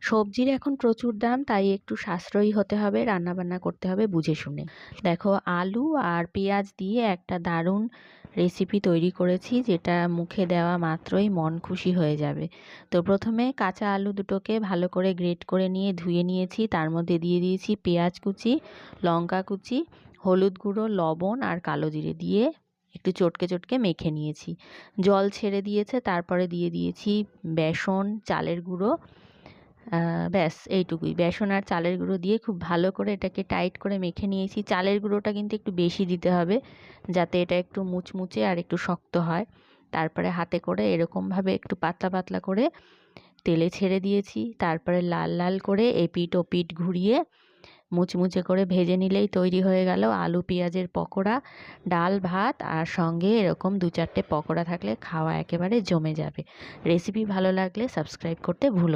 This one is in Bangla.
সবজির এখন প্রচুর দাম, তাই একটু সাশ্রয়ী হতে হবে, রান্নাবান্না করতে হবে বুঝে শুনে। দেখো, আলু আর পেঁয়াজ দিয়ে একটা দারুণ রেসিপি তৈরি করেছি, যেটা মুখে দেওয়া মাত্রই মন খুশি হয়ে যাবে। তো প্রথমে কাঁচা আলু দুটোকে ভালো করে গ্রেট করে নিয়ে ধুয়ে নিয়েছি। তার মধ্যে দিয়ে দিয়েছি পেঁয়াজ কুচি, লঙ্কা কুচি, হলুদ গুঁড়ো, লবণ আর কালো জিরে দিয়ে একটু চটকে চটকে মেখে নিয়েছি। জল ছেড়ে দিয়েছে, তারপরে দিয়ে দিয়েছি বেসন, চালের গুঁড়ো, ব্যাস এইটুকুই। বেসন আর চালের গুঁড়ো দিয়ে খুব ভালো করে এটাকে টাইট করে মেখে নিয়েছি। চালের গুঁড়োটা কিন্তু একটু বেশি দিতে হবে, যাতে এটা একটু মুচমুচে আর একটু শক্ত হয়। তারপরে হাতে করে এরকমভাবে একটু পাতলা পাতলা করে তেলে ছেড়ে দিয়েছি। তারপরে লাল লাল করে এপিঠ ওপিঠ ঘুরিয়ে মুচমুচে করে ভেজে নিলেই তৈরি হয়ে গেল আলু পেঁয়াজের পকোড়া। ডাল ভাত আর সঙ্গে এরকম 2-4টে পকোড়া থাকলে খাওয়া একেবারে জমে যাবে। রেসিপি ভালো লাগলে সাবস্ক্রাইব করতে ভুলো না।